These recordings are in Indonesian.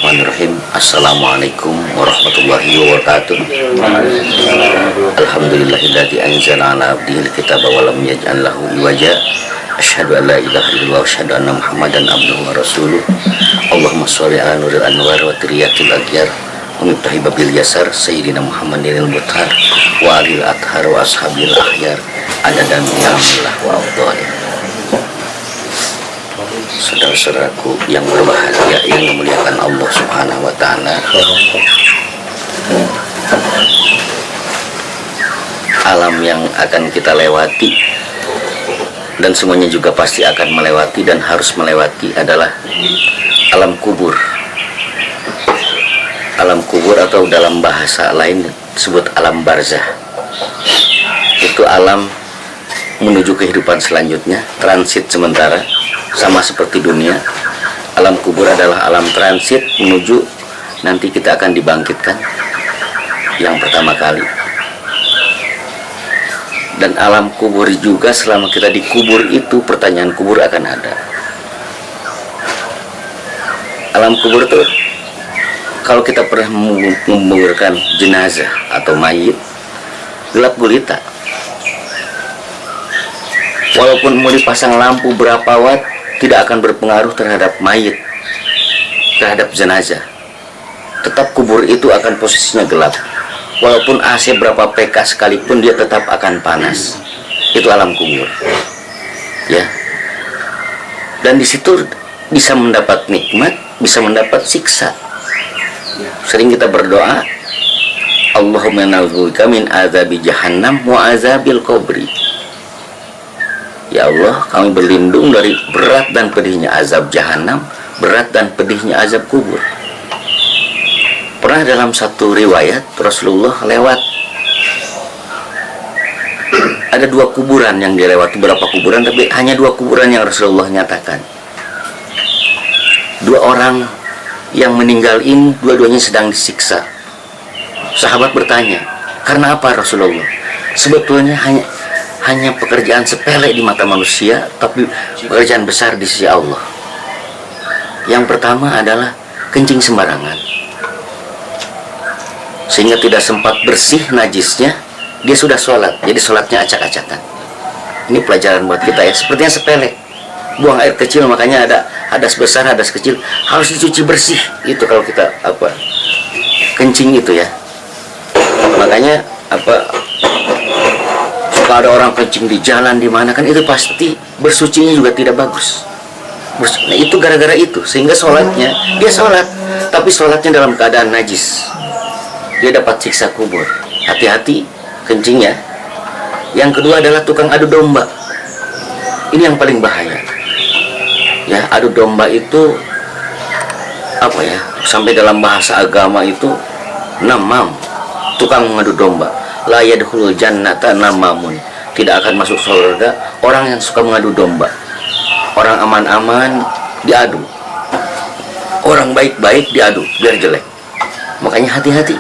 Bismillahirrahmanirrahim. Assalamualaikum warahmatullahi wabarakatuh. Alhamdulillahilladzi anzala ala abdihil kitaba wa lam yaj'al lahu iwaja. Asyhadu an la ilaha illallah wa asyhadu anna Muhammadan abduhu wa rasuluh. Allahumma sholli ala nuril anwar wa tiryatil aghyar wa miftahi babil yasar sayyidina Muhammadin al-muthhar wa alil athhar wa ashabil akhyar adadan ni'amillah wa afdhalih. Saudara-saudaraku yang berbahagia, yang memuliakan Allah Subhanahu wa Ta'ala, alam yang akan kita lewati dan semuanya juga pasti akan melewati dan harus melewati adalah alam kubur. Alam kubur atau dalam bahasa lain disebut alam barzah. Itu alam menuju kehidupan selanjutnya, transit sementara. Sama seperti dunia, alam kubur adalah alam transit menuju nanti kita akan dibangkitkan yang pertama kali. Dan alam kubur juga selama kita dikubur itu pertanyaan kubur akan ada. Alam kubur itu kalau kita pernah menguburkan jenazah atau mayit, gelap gulita. Walaupun mau dipasang lampu berapa watt, tidak akan berpengaruh terhadap mayit, terhadap jenazah. Tetap kubur itu akan posisinya gelap. Walaupun AC berapa PK sekalipun, dia tetap akan panas. Itu alam kubur, ya. Dan di situ bisa mendapat nikmat, bisa mendapat siksa. Sering kita berdoa, Allahumma na'udzubika min azabi jahannam wa azabil qabri. Ya Allah, kami berlindung dari berat dan pedihnya azab jahanam, berat dan pedihnya azab kubur. Pernah dalam satu riwayat Rasulullah lewat, ada 2 kuburan yang dilewati, berapa kuburan, tapi hanya 2 kuburan yang Rasulullah nyatakan. 2 orang yang meninggal ini dua-duanya sedang disiksa. Sahabat bertanya, karena apa Rasulullah? Sebetulnya hanya pekerjaan sepele di mata manusia, tapi pekerjaan besar di sisi Allah. Yang pertama adalah kencing sembarangan, sehingga tidak sempat bersih najisnya, dia sudah sholat, jadi sholatnya acak-acakan. Ini pelajaran buat kita ya, sepertinya sepele. Buang air kecil, makanya ada hadas besar, hadas kecil, harus dicuci bersih. Itu kalau kita kencing itu ya. Makanya kalau ada orang kencing di jalan di mana kan, itu pasti bersucinya juga tidak bagus. Nah, itu gara-gara itu, sehingga sholatnya, dia sholat, tapi sholatnya dalam keadaan najis. Dia dapat siksa kubur. Hati-hati kencingnya. Yang kedua adalah tukang adu domba. Ini yang paling bahaya. Ya, adu domba itu sampai dalam bahasa agama itu namam, tukang mengadu domba. La yadkhulul jannata namamun, tidak akan masuk surga orang yang suka mengadu domba. Orang aman-aman diadu, orang baik-baik diadu biar jelek. Makanya hati-hati.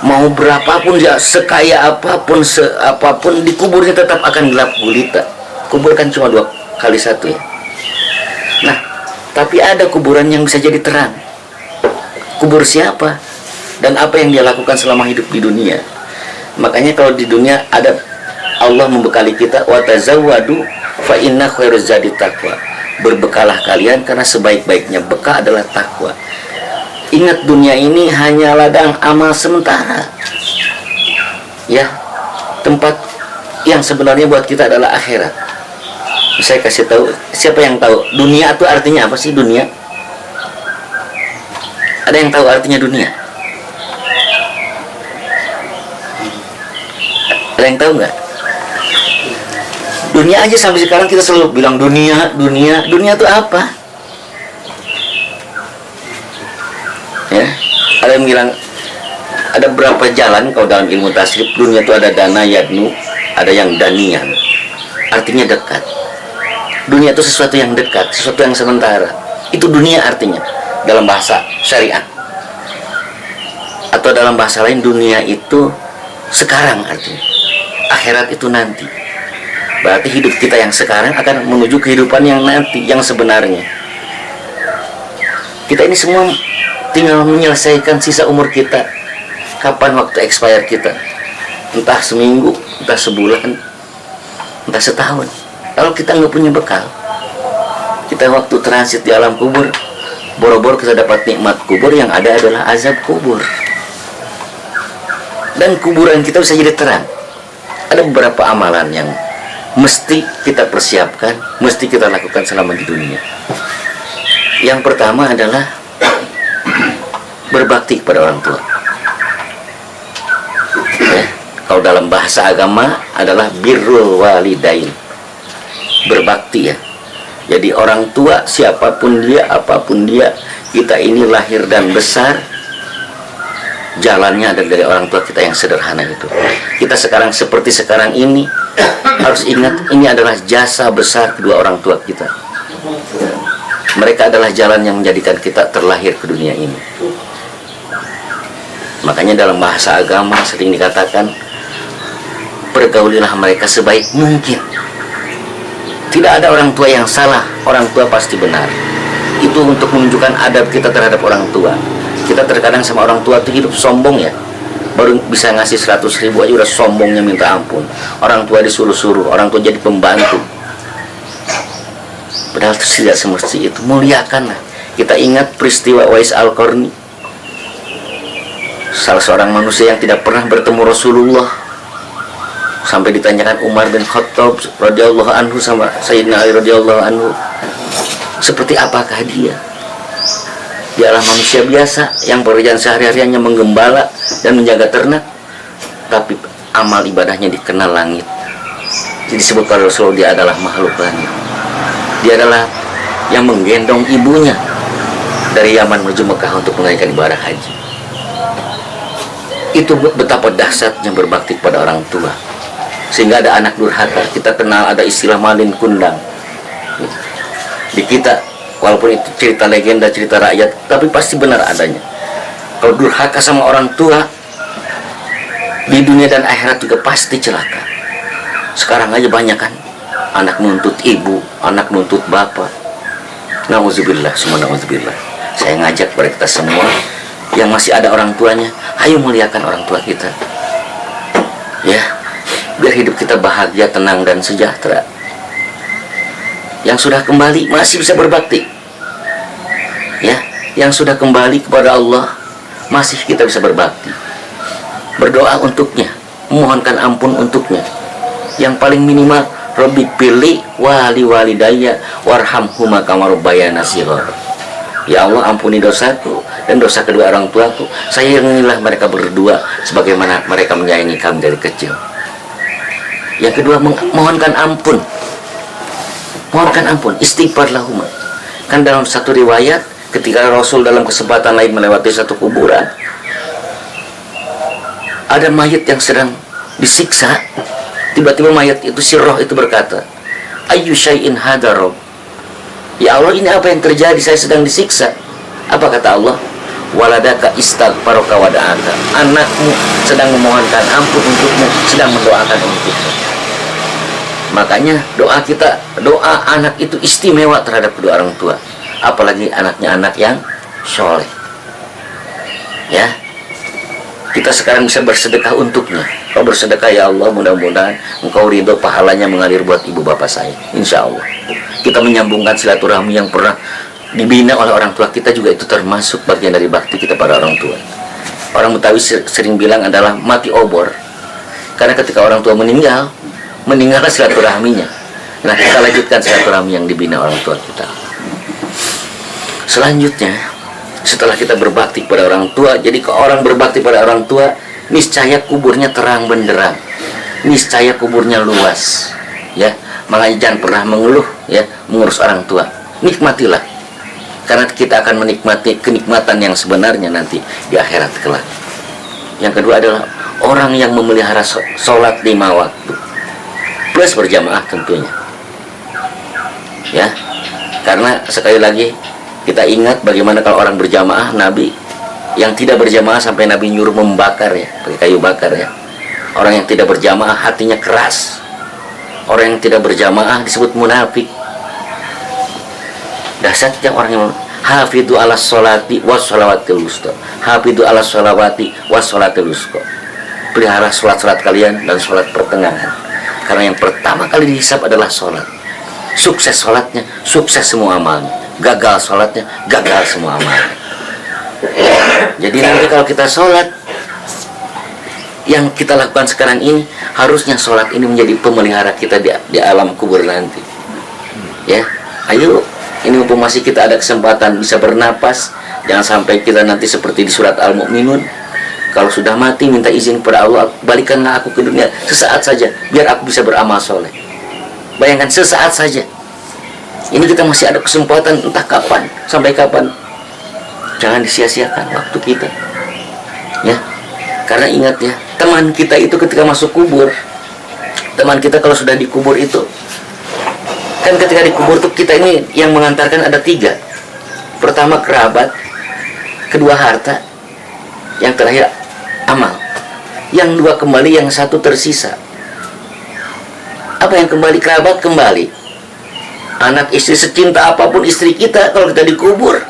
Mau berapapun dia, sekaya apapun, seapapun, di kuburnya tetap akan gelap gulita. Kubur kan cuma 2 kali 1 ya. Nah, tapi ada kuburan yang bisa jadi terang. Kubur siapa? Dan apa yang dia lakukan selama hidup di dunia. Makanya kalau di dunia ada, Allah membekali kita, wa tazawwadu fa inna khairuz zadi taqwa. Berbekalah kalian karena sebaik-baiknya bekal adalah takwa. Ingat, dunia ini hanya ladang amal sementara. Ya, tempat yang sebenarnya buat kita adalah akhirat. Saya kasih tahu, siapa yang tahu dunia itu artinya apa sih? Dunia, ada yang tahu artinya dunia? Ada yang tahu nggak? Dunia aja sampai sekarang kita selalu bilang dunia. Dunia itu apa? Ya, ada yang bilang ada berapa jalan kalau dalam ilmu tasrif. Dunia itu ada dana yadnu, ada yang danian, artinya dekat. Dunia itu sesuatu yang dekat, sesuatu yang sementara. Itu dunia artinya dalam bahasa syariat. Atau dalam bahasa lain, dunia itu sekarang artinya. Akhirat itu nanti. Berarti hidup kita yang sekarang akan menuju kehidupan yang nanti, yang sebenarnya. Kita ini semua tinggal menyelesaikan sisa umur kita. Kapan waktu expire kita? Entah seminggu, entah sebulan, entah setahun. Kalau kita nggak punya bekal, kita waktu transit di alam kubur, boro-boro kita dapat nikmat kubur, yang ada adalah azab kubur. Dan kuburan kita bisa jadi terang. Ada beberapa amalan yang mesti kita persiapkan, mesti kita lakukan selama di dunia. Yang pertama adalah berbakti kepada orang tua. Ya, kalau dalam bahasa agama adalah birrul walidain, berbakti ya. Jadi orang tua siapapun dia, apapun dia, kita ini lahir dan besar, jalannya ada dari orang tua kita yang sederhana itu. Kita sekarang seperti sekarang ini, harus ingat ini adalah jasa besar kedua orang tua kita. Mereka adalah jalan yang menjadikan kita terlahir ke dunia ini. Makanya dalam bahasa agama sering dikatakan, pergaulilah mereka sebaik mungkin. Tidak ada orang tua yang salah, orang tua pasti benar. Itu untuk menunjukkan adab kita terhadap orang tua. Kita terkadang sama orang tua itu hidup sombong ya. Baru bisa ngasih 100.000 aja udah sombongnya minta ampun. Orang tua disuruh-suruh, orang tua jadi pembantu. Padahal tidak semesti itu. Muliakanlah. Kita ingat peristiwa Uwais Al-Qarni, salah seorang manusia yang tidak pernah bertemu Rasulullah, sampai ditanyakan Umar bin Khattab radhiyallahu anhu sama Sayyidina Ali radhiyallahu anhu, seperti apakah dia? Dia adalah manusia biasa yang pekerjaan sehari-harinya menggembala dan menjaga ternak, tapi amal ibadahnya dikenal langit. Jadi disebut pada Rasulullah dia adalah makhluk langit. Dia adalah yang menggendong ibunya dari Yaman menuju Mekah untuk menunaikan ibadah haji. Itu betapa dahsyatnya berbakti kepada orang tua. Sehingga ada anak durhaka. Kita kenal ada istilah malin kundang. Di kita, walaupun itu cerita legenda, cerita rakyat, tapi pasti benar adanya. Kalau durhaka sama orang tua, di dunia dan akhirat juga pasti celaka. Sekarang aja banyak kan, anak nuntut ibu, anak nuntut bapak. Nauzubillah, semua nauzubillah. Saya ngajak kepada kita semua yang masih ada orang tuanya, ayo muliakan orang tua kita. Ya, biar hidup kita bahagia, tenang, dan sejahtera. Yang sudah kembali masih bisa berbakti. Ya, yang sudah kembali kepada Allah masih kita bisa berbakti. Berdoa untuknya, memohonkan ampun untuknya. Yang paling minimal, Rabbi pilih wali walidaya warhamhuma kama rabbayana shighara. Ya Allah, ampuni dosaku dan dosa kedua orang tuaku. Sayangilah mereka berdua sebagaimana mereka menyayangi kami dari kecil. Yang kedua, mohonkan ampun. Mohonkan ampun, istighfar lahuma. Kan dalam satu riwayat, ketika Rasul dalam kesempatan lain melewati satu kuburan, ada mayat yang sedang disiksa. Tiba-tiba mayat itu, si roh itu berkata, Ayyu syai'in hadha Rabb. Ya Allah, ini apa yang terjadi? Saya sedang disiksa. Apa kata Allah? Waladaka istaghfaraka wa da'aka. Anakmu sedang memohonkan ampun untukmu, sedang mendoakan untukmu. Makanya doa kita, doa anak itu istimewa terhadap kedua orang tua. Apalagi anaknya anak yang soleh. Ya, kita sekarang bisa bersedekah untuknya. Kau bersedekah, ya Allah, mudah-mudahan Engkau ridho, pahalanya mengalir buat ibu bapak saya, insya Allah. Kita menyambungkan silaturahmi yang pernah dibina oleh orang tua kita, juga itu termasuk bagian dari bakti kita pada orang tua. Orang Betawi sering bilang adalah mati obor, karena ketika orang tua meninggalkan silaturahminya. Nah, kita lanjutkan silaturahmi yang dibina orang tua kita. Selanjutnya, setelah kita berbakti kepada orang tua, jadi kalau orang berbakti pada orang tua, niscaya kuburnya terang benderang, niscaya kuburnya luas. Ya, makanya jangan pernah mengeluh ya mengurus orang tua. Nikmatilah, karena kita akan menikmati kenikmatan yang sebenarnya nanti di akhirat kelak. Yang kedua adalah orang yang memelihara sholat 5 waktu plus berjamaah tentunya. Ya, karena sekali lagi kita ingat bagaimana kalau orang berjamaah, Nabi yang tidak berjamaah sampai Nabi nyuruh membakar ya, pakai kayu bakar ya. Orang yang tidak berjamaah hatinya keras. Orang yang tidak berjamaah disebut munafik. Dahsyatnya orang yang Hafidhu ala sholati was sholawatil wusta. Hafidhu ala sholawati was sholatil wusta. Pelihara sholat-sholat kalian dan sholat pertengahan. Karena yang pertama kali dihisab adalah sholat. Sukses sholatnya, sukses semua amalnya. Gagal sholatnya, gagal semua amalnya. Jadi nanti kalau kita sholat, yang kita lakukan sekarang ini, harusnya sholat ini menjadi pemelihara kita di alam kubur nanti. Ya, ayo, ini mumpung masih kita ada kesempatan bisa bernapas, jangan sampai kita nanti seperti di surat Al-Mu'minun, kalau sudah mati minta izin kepada Allah, balikanlah aku ke dunia sesaat saja, biar aku bisa beramal soleh. Bayangkan, sesaat saja. Ini kita masih ada kesempatan, entah kapan, sampai kapan. Jangan disia-siakan waktu kita. Ya, karena ingat ya, teman kita itu ketika masuk kubur, teman kita kalau sudah dikubur itu, kan ketika dikubur tuh kita ini yang mengantarkan ada 3. Pertama kerabat, kedua harta, yang terakhir amal. Yang 2 kembali, yang 1 tersisa. Apa yang kembali? Kerabat kembali. Anak istri, secinta apapun istri kita, kalau kita dikubur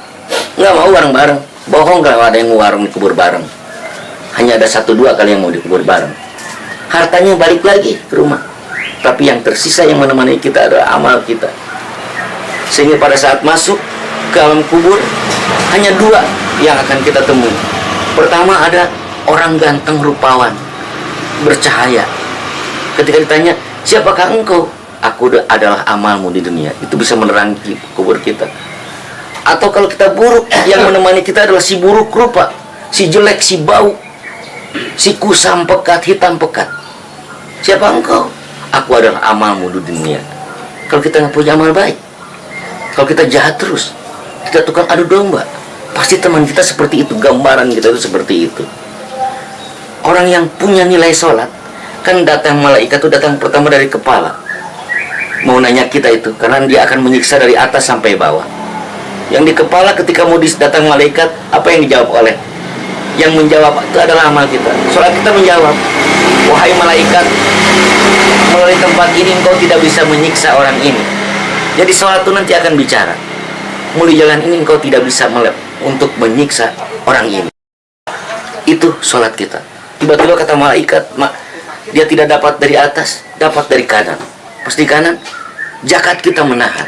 nggak mau bareng-bareng. Bohong kalau ada yang mau warung dikubur bareng. Hanya ada 1-2 kali yang mau dikubur bareng. Hartanya balik lagi ke rumah, tapi yang tersisa yang menemani kita adalah amal kita. Sehingga pada saat masuk ke alam kubur, hanya 2 yang akan kita temui. Pertama, ada orang ganteng rupawan, bercahaya. Ketika ditanya, siapakah engkau? Aku adalah amalmu di dunia. Itu bisa menerangi kubur kita. Atau kalau kita buruk, yang menemani kita adalah si buruk rupa, si jelek, si bau, si kusam pekat, hitam pekat. Siapa engkau? Aku adalah amalmu di dunia. Kalau kita nggak punya amal baik, kalau kita jahat terus, kita tukang adu domba, pasti teman kita seperti itu, gambaran kita itu seperti itu. Orang yang punya nilai sholat, kan datang malaikat itu datang pertama dari kepala, mau nanya kita itu, karena dia akan menyiksa dari atas sampai bawah. Yang di kepala ketika mau datang malaikat, apa yang dijawab oleh? Yang menjawab itu adalah amal kita. Sholat kita menjawab, wahai malaikat, melalui tempat ini engkau tidak bisa menyiksa orang ini. Jadi sholat itu nanti akan bicara, melalui jalan ini engkau tidak bisa untuk menyiksa orang ini. Itu sholat kita. Tiba-tiba kata malaikat, dia tidak dapat dari atas, dapat dari kanan. Pasti kanan, zakat kita menahan.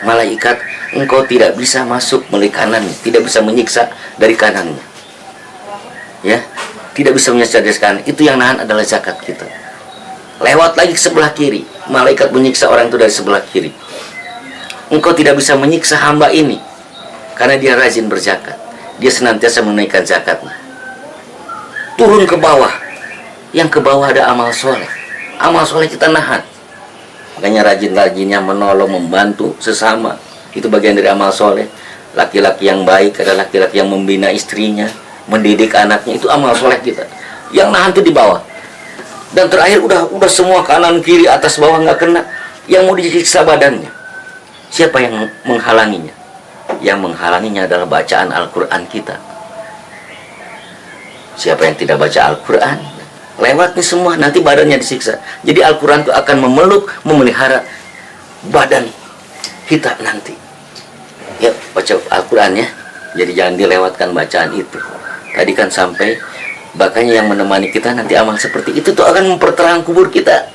Malaikat, engkau tidak bisa masuk melalui kanan, tidak bisa menyiksa dari kanannya. Ya, tidak bisa menyiksa dari kanan. Itu yang nahan adalah zakat kita. Lewat lagi ke sebelah kiri, malaikat menyiksa orang itu dari sebelah kiri. Engkau tidak bisa menyiksa hamba ini karena dia rajin berzakat, dia senantiasa menunaikan zakatnya. Turun ke bawah, yang ke bawah ada amal soleh. Amal soleh kita nahan. Makanya rajin-rajinnya menolong, membantu sesama, itu bagian dari amal soleh. Laki-laki yang baik adalah laki-laki yang membina istrinya, mendidik anaknya, itu amal soleh kita. Yang nahan itu di bawah. Dan terakhir udah semua kanan kiri atas bawah nggak kena, yang mau disiksa badannya. Siapa yang menghalanginya? Yang menghalanginya adalah bacaan Al-Quran kita. Siapa yang tidak baca Al-Quran, lewat nih semua, nanti badannya disiksa. Jadi Al-Quran itu akan memeluk, memelihara badan kita nanti. Ya, baca Al-Quran ya. Jadi jangan dilewatkan bacaan itu. Tadi kan sampai, makanya yang menemani kita nanti amal seperti itu tuh akan memperterang kubur kita.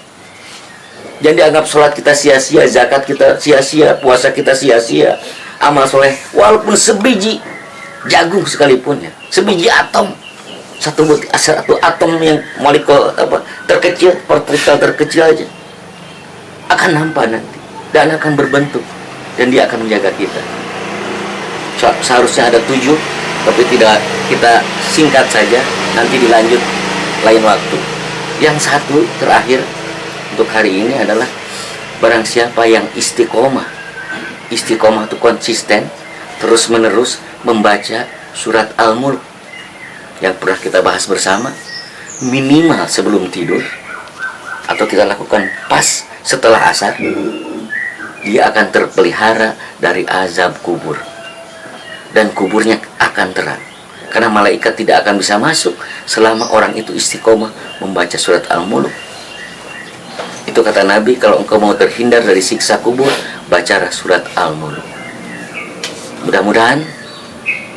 Jangan dianggap sholat kita sia-sia, zakat kita sia-sia, puasa kita sia-sia. Amal soleh, walaupun sebiji jagung sekalipun ya, sebiji atom, satu atom yang molekul terkecil, partikel terkecil aja akan nampak nanti dan akan berbentuk, dan dia akan menjaga kita. Seharusnya ada 7, tapi tidak, kita singkat saja, nanti dilanjut lain waktu. Yang 1 terakhir untuk hari ini adalah barang siapa yang istiqomah. Istiqomah itu konsisten, terus menerus membaca surat Al-Mulk yang pernah kita bahas bersama, minimal sebelum tidur, atau kita lakukan pas setelah asar, dia akan terpelihara dari azab kubur, dan kuburnya akan terang, karena malaikat tidak akan bisa masuk selama orang itu istiqomah membaca surat Al-Mulk. Itu kata Nabi, kalau engkau mau terhindar dari siksa kubur, bacalah surat Al-Mulk. Mudah-mudahan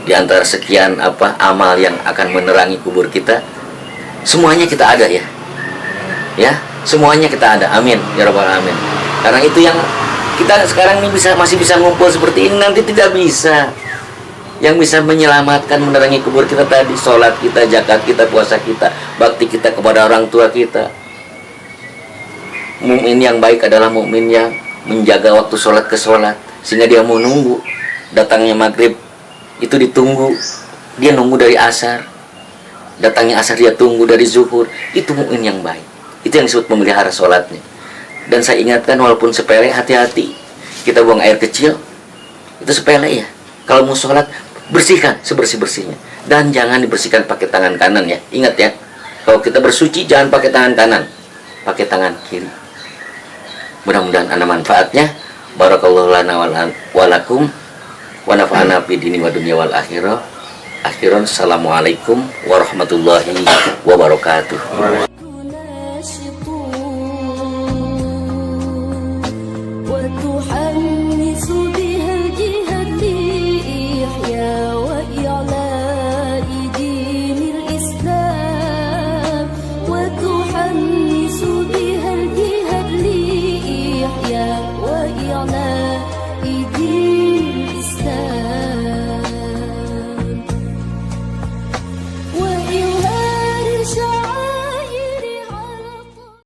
di antara sekian amal yang akan menerangi kubur kita, semuanya kita ada ya. Ya, semuanya kita ada. Amin ya rabbal alamin. Karena itu yang kita sekarang ini masih bisa ngumpul seperti ini, nanti tidak bisa. Yang bisa menyelamatkan menerangi kubur kita tadi, sholat kita, zakat kita, puasa kita, bakti kita kepada orang tua kita. Mukmin yang baik adalah mukmin yang menjaga waktu sholat ke sholat, sehingga dia mau nunggu datangnya maghrib itu ditunggu, dia nunggu dari asar, datangnya asar dia tunggu dari zuhur. Itu mukmin yang baik, itu yang disebut memelihara sholatnya. Dan saya ingatkan, walaupun sepele, hati-hati. Kita buang air kecil itu sepele ya. Kalau mau sholat, bersihkan sebersih-bersihnya, dan jangan dibersihkan pakai tangan kanan ya. Ingat ya, kalau kita bersuci jangan pakai tangan kanan, pakai tangan kiri. Mudah-mudahan ada manfaatnya. Barakallahu lana walakum wa nafa'ana fid dini wa dunya wal akhirah. Assalamualaikum warahmatullahi wabarakatuh.